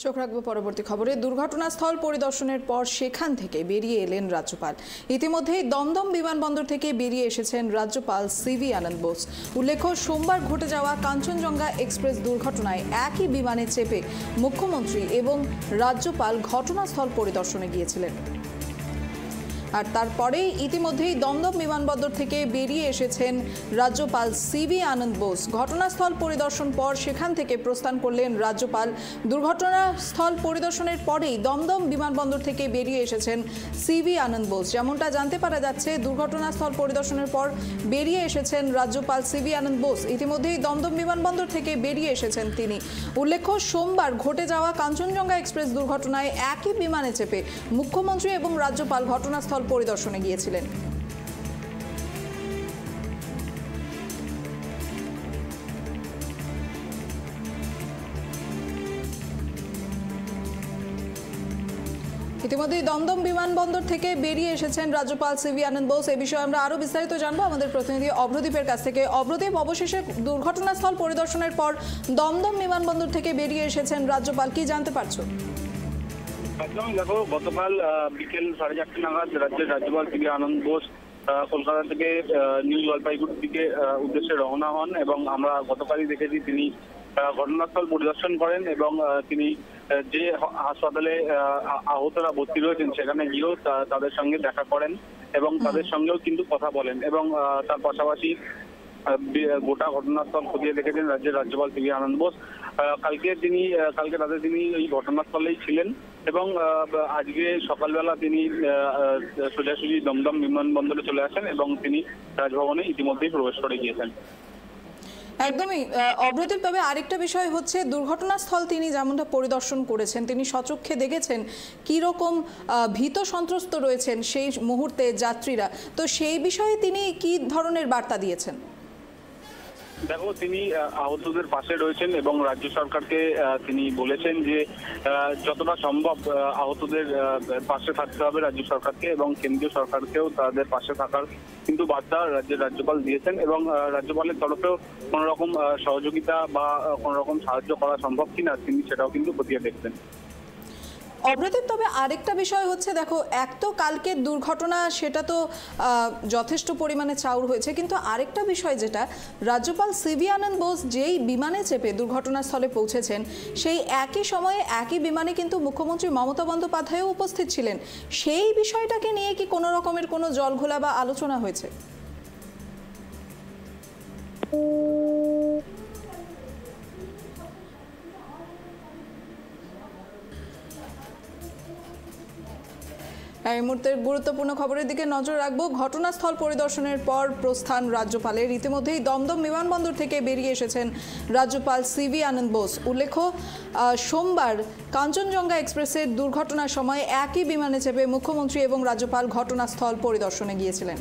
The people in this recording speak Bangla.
চোখ রাখবো পরবর্তী খবরে। দুর্ঘটনাস্থল পরিদর্শনের পর সেখান থেকে বেরিয়ে এলেন রাজ্যপাল। ইতিমধ্যেই দমদম বিমানবন্দর থেকে বেরিয়ে এসেছেন রাজ্যপাল সিভি আনন্দ বোস। উল্লেখ্য, সোমবার ঘটে যাওয়া কাঞ্চনজঙ্ঘা এক্সপ্রেস দুর্ঘটনায় একই বিমানে চেপে মুখ্যমন্ত্রী এবং রাজ্যপাল ঘটনাস্থল পরিদর্শনে গিয়েছিলেন। আর তারপরেই ইতিমধ্যেই দমদম বিমানবন্দর থেকে বেরিয়ে এসেছেন রাজ্যপাল সিভি আনন্দ বোস। ঘটনাস্থল পরিদর্শন পর সেখান থেকে প্রস্থান করলেন রাজ্যপাল। দুর্ঘটনাস্থল পরিদর্শনের পরেই দমদম বিমানবন্দর থেকে বেরিয়ে এসেছেন সিভি আনন্দ বোস। যেমনটা জানতে পারা যাচ্ছে, দুর্ঘটনাস্থল পরিদর্শনের পর বেরিয়ে এসেছেন রাজ্যপাল সিভি আনন্দ বোস। ইতিমধ্যেই দমদম বিমানবন্দর থেকে বেরিয়ে এসেছেন তিনি। উল্লেখ্য, সোমবার ঘটে যাওয়া কাঞ্চনজঙ্ঘা এক্সপ্রেস দুর্ঘটনায় একই বিমানে চেপে মুখ্যমন্ত্রী এবং রাজ্যপাল ঘটনাস্থল পরিদর্শনে গিয়েছিলেন। ইতিমধ্যে দমদম বিমানবন্দর থেকে বেরিয়ে এসেছেন রাজ্যপাল সিভি আনন্দ বোস। এ বিষয়ে আমরা আরো বিস্তারিত জানবো আমাদের প্রতিনিধি অভ্রদীপের কাছ থেকে। অভ্রদীপ, অবশেষে দুর্ঘটনাস্থল পরিদর্শনের পর দমদম বিমানবন্দর থেকে বেরিয়ে এসেছেন রাজ্যপাল, কি জানতে পারছো? দেখো, গতকাল বিকেল 4:30 নাগাদ রাজ্যের রাজ্যপাল সিভি আনন্দ বোস কলকাতা থেকে নিউ জলপাইগুড়ির দিকে উদ্দেশ্যে রওনা হন এবং আমরা গতকালই দেখেছি তিনি ঘটনাস্থল পরিদর্শন করেন এবং তিনি যে হাসপাতালে আহতরা ভর্তি রয়েছেন সেখানে গিয়েও তাদের সঙ্গে দেখা করেন এবং তাদের সঙ্গেও কিন্তু কথা বলেন এবং তার পাশাপাশি গোটা ঘটনাস্থল খতিয়ে দেখেছেন রাজ্যের রাজ্যপাল সিভি আনন্দ বোস। কালকে রাতে তিনি এই ঘটনাস্থলেই ছিলেন এবং আজকে সকালবেলা তিনি সোজাসুজি দমদম বিমানবন্দরে চলে আসেন এবং তিনি রাজভবনে ইতিমধ্যেই প্রবেশ করে গিয়েছেন। একদমই অভ্রদীপ, তবে আরেকটা বিষয় হচ্ছে, দুর্ঘটনাস্থল তিনি যেমনটা পরিদর্শন করেছেন, তিনি স্বচক্ষে দেখেছেন কি রকম ভীত সন্ত্রস্ত রয়েছেন সেই মুহূর্তে যাত্রীরা, তো সেই বিষয়ে তিনি কি ধরনের বার্তা দিয়েছেন? দেখো, তিনি আহতদের পাশে রয়েছেন এবং রাজ্য সরকারকে তিনি বলেছেন যে যতটা সম্ভব আহতদের পাশে থাকতে হবে রাজ্য সরকারকে এবং কেন্দ্রীয় সরকারকেও তাদের পাশে থাকার কিন্তু বার্তা রাজ্যের রাজ্যপাল দিয়েছেন এবং রাজ্যপালের তরফেও কোনো রকম সহযোগিতা বা কোনো রকম সাহায্য করা সম্ভব কিনা তিনি সেটাও কিন্তু খতিয়ে দেখবেন। অভ্রদীপ, তবে আরেকটা বিষয় হচ্ছে, দেখো, এক তো কালকের দুর্ঘটনা, সেটা তো যথেষ্ট পরিমাণে চাউর হয়েছে, কিন্তু আরেকটা বিষয় যেটা, রাজ্যপাল সিভি আনন্দ বোস যেই বিমানে চেপে দুর্ঘটনাস্থলে পৌঁছেছেন সেই একই সময়ে একই বিমানে কিন্তু মুখ্যমন্ত্রী মমতা বন্দ্যোপাধ্যায়ও উপস্থিত ছিলেন। সেই বিষয়টাকে নিয়ে কি কোনো রকমের কোনো জলঘোলা বা আলোচনা হয়েছে? এই মুহূর্তের গুরুত্বপূর্ণ খবরের দিকে নজর রাখবো। ঘটনাস্থল পরিদর্শনের পর প্রস্থান রাজ্যপালের। ইতিমধ্যেই দমদম বিমানবন্দর থেকে বেরিয়ে এসেছেন রাজ্যপাল সিভি আনন্দ বোস। উল্লেখ্য, সোমবার কাঞ্চনজঙ্ঘা এক্সপ্রেসের দুর্ঘটনার সময় একই বিমানে চেপে মুখ্যমন্ত্রী এবং রাজ্যপাল ঘটনাস্থল পরিদর্শনে গিয়েছিলেন।